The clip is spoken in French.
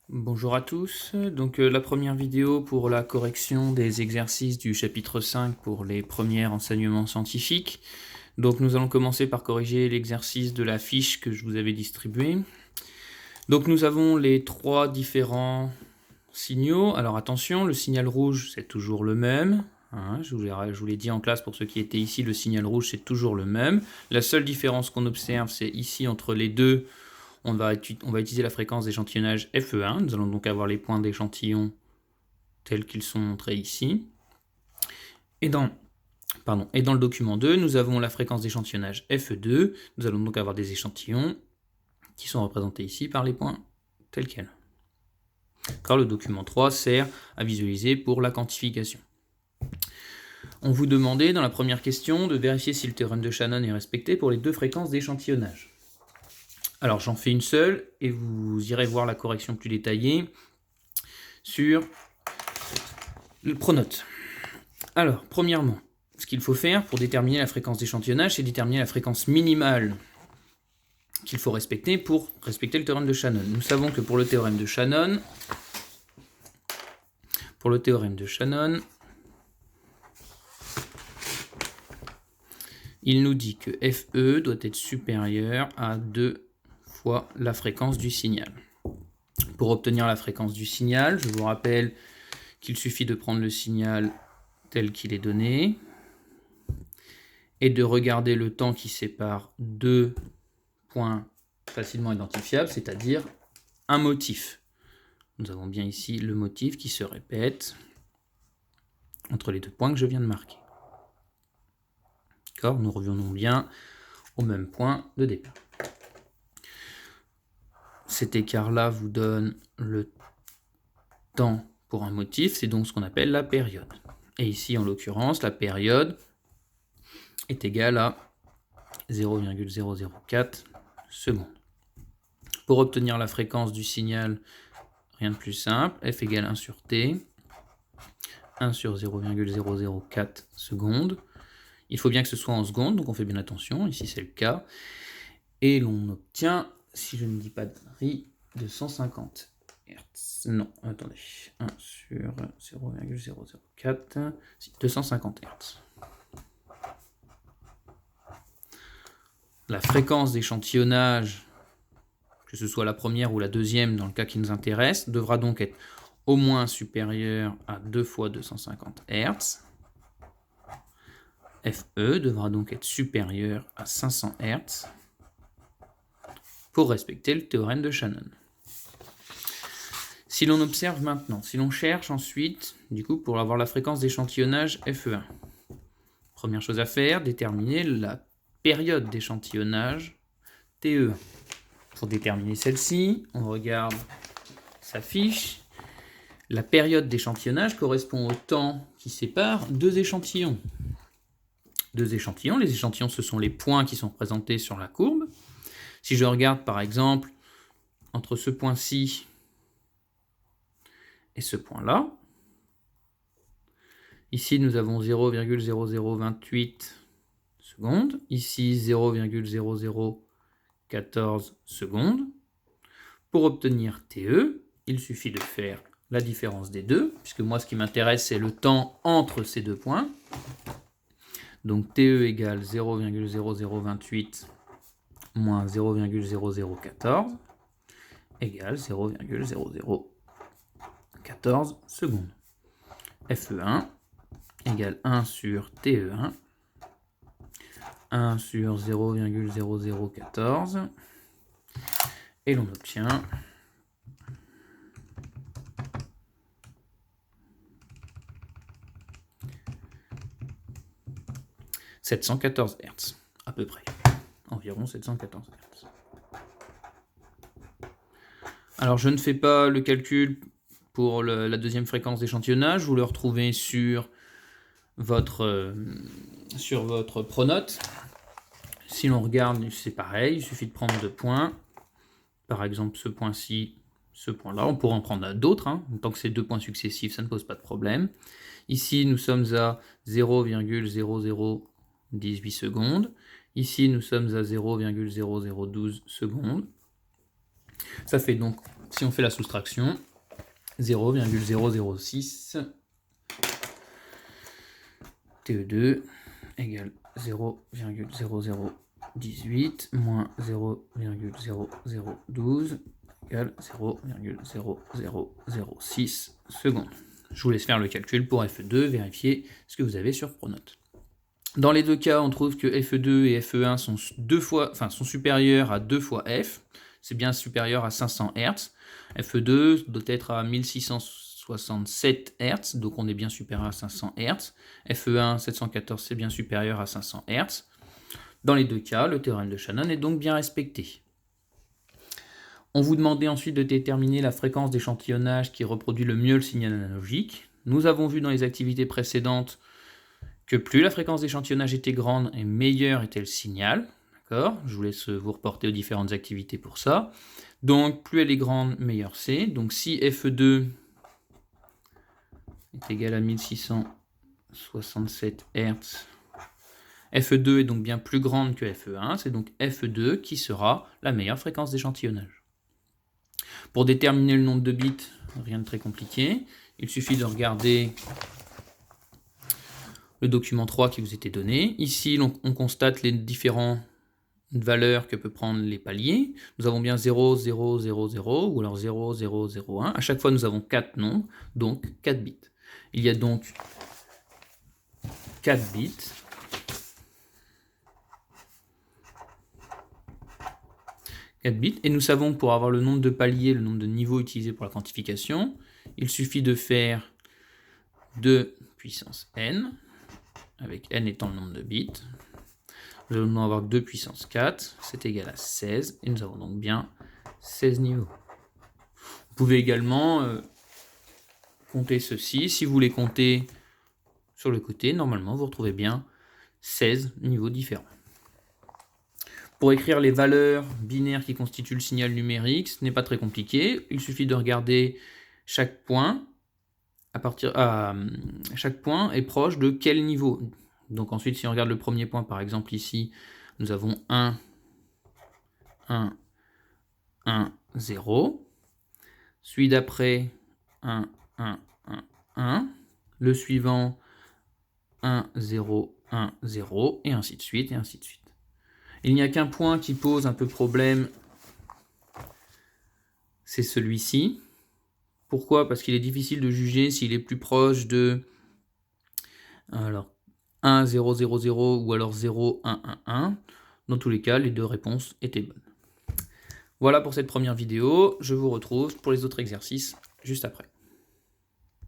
Bonjour à tous, donc la première vidéo pour la correction des exercices du chapitre 5 pour les premiers enseignements scientifiques. Donc nous allons commencer par corriger l'exercice de la fiche que je vous avais distribuée. Donc nous avons les trois différents signaux. Alors attention, le signal rouge c'est toujours le même. Hein, je vous l'ai dit en classe pour ceux qui étaient ici, le signal rouge c'est toujours le même. La seule différence qu'on observe c'est ici entre les deux. On va utiliser la fréquence d'échantillonnage FE1. Nous allons donc avoir les points d'échantillon tels qu'ils sont montrés ici. Et dans le document 2, nous avons la fréquence d'échantillonnage FE2. Nous allons donc avoir des échantillons qui sont représentés ici par les points tels quels. Car le document 3 sert à visualiser pour la quantification. On vous demandait dans la première question de vérifier si le théorème de Shannon est respecté pour les deux fréquences d'échantillonnage. Alors j'en fais une seule et vous irez voir la correction plus détaillée sur le pronote. Alors, premièrement, ce qu'il faut faire pour déterminer la fréquence d'échantillonnage, c'est déterminer la fréquence minimale qu'il faut respecter pour respecter le théorème de Shannon. Nous savons que pour le théorème de Shannon, il nous dit que FE doit être supérieur à 2 fois la fréquence du signal. Pour obtenir la fréquence du signal, je vous rappelle qu'il suffit de prendre le signal tel qu'il est donné et de regarder le temps qui sépare deux points facilement identifiables, c'est-à-dire un motif. Nous avons bien ici le motif qui se répète entre les deux points que je viens de marquer. D'accord ? Nous revenons bien au même point de départ. Cet écart-là vous donne le temps pour un motif, c'est donc ce qu'on appelle la période. Et ici, en l'occurrence, la période est égale à 0,004 secondes. Pour obtenir la fréquence du signal, rien de plus simple, f égale 1 sur t, 1 sur 0,004 secondes. Il faut bien que ce soit en secondes, donc on fait bien attention, ici c'est le cas. Et l'on obtient, si je ne dis pas de conneries, 250 Hz. Non, attendez, 1 sur 0,004, 250 Hz. La fréquence d'échantillonnage, que ce soit la première ou la deuxième dans le cas qui nous intéresse, devra donc être au moins supérieure à 2 fois 250 Hz. FE devra donc être supérieur à 500 Hz pour respecter le théorème de Shannon. Si l'on observe maintenant, si l'on cherche ensuite, du coup, pour avoir la fréquence d'échantillonnage FE1, première chose à faire, déterminer la période d'échantillonnage TE1. Pour déterminer celle-ci, on regarde sa fiche. La période d'échantillonnage correspond au temps qui sépare deux échantillons. Les échantillons, ce sont les points qui sont représentés sur la courbe. Si je regarde par exemple entre ce point-ci et ce point-là, ici nous avons 0,0028 secondes, ici 0,0014 secondes. Pour obtenir TE, il suffit de faire la différence des deux, puisque moi ce qui m'intéresse c'est le temps entre ces deux points. Donc TE égale 0,0028 moins 0,0014 égale 0,0014 secondes. FE1 égale 1 sur TE1, 1 sur 0,0014, et l'on obtient 714 Hz, à peu près, environ 714 Hz. Alors je ne fais pas le calcul pour la deuxième fréquence d'échantillonnage, vous le retrouvez sur votre pronote. Si l'on regarde, c'est pareil, il suffit de prendre deux points, par exemple ce point-ci, ce point-là, on pourrait en prendre d'autres, hein. Tant que c'est deux points successifs, ça ne pose pas de problème. Ici, nous sommes à 0,0018 secondes. Ici, nous sommes à 0,0012 secondes. Ça fait donc Si on fait la soustraction, 0,006 TE2 égale 0,0018 moins 0,0012 égale 0,0006 secondes. Je vous laisse faire le calcul pour FE2, vérifier ce que vous avez sur Pronote. Dans les deux cas, on trouve que FE2 et FE1 sont supérieurs à 2 fois F. C'est bien supérieur à 500 Hz. FE2 doit être à 1667 Hz, donc on est bien supérieur à 500 Hz. FE1, 714, c'est bien supérieur à 500 Hz. Dans les deux cas, le théorème de Shannon est donc bien respecté. On vous demandait ensuite de déterminer la fréquence d'échantillonnage qui reproduit le mieux le signal analogique. Nous avons vu dans les activités précédentes que plus la fréquence d'échantillonnage était grande et meilleur était le signal. D'accord ? Je vous laisse vous reporter aux différentes activités pour ça. Donc plus elle est grande, meilleur c'est. Donc si FE2 est égal à 1667 Hz, FE2 est donc bien plus grande que FE1, c'est donc FE2 qui sera la meilleure fréquence d'échantillonnage. Pour déterminer le nombre de bits, rien de très compliqué. Il suffit de regarder le document 3 qui vous était donné. Ici, on constate les différentes valeurs que peut prendre les paliers. Nous avons bien 0, 0, 0, 0 ou alors 0, 0, 0, 1. À chaque fois, nous avons 4 nombres, donc 4 bits. Il y a donc 4 bits. Et nous savons que pour avoir le nombre de paliers, le nombre de niveaux utilisés pour la quantification, il suffit de faire 2 puissance n, avec n étant le nombre de bits. Nous allons avoir 2 puissance 4, c'est égal à 16, et nous avons donc bien 16 niveaux. Vous pouvez également compter ceci. Si vous voulez compter sur le côté, normalement vous retrouvez bien 16 niveaux différents. Pour écrire les valeurs binaires qui constituent le signal numérique, ce n'est pas très compliqué. Il suffit de regarder chaque point. Chaque point est proche de quel niveau. Donc ensuite, si on regarde le premier point, par exemple ici, nous avons 1, 1, 1, 0. Celui d'après, 1, 1, 1, 1. Le suivant, 1, 0, 1, 0, et ainsi de suite, et ainsi de suite. Il n'y a qu'un point qui pose un peu problème, c'est celui-ci. Pourquoi ? Parce qu'il est difficile de juger s'il est plus proche de 1, 0, 0, 0 ou alors 0, 1, 1, 1. Dans tous les cas, les deux réponses étaient bonnes. Voilà pour cette première vidéo. Je vous retrouve pour les autres exercices juste après.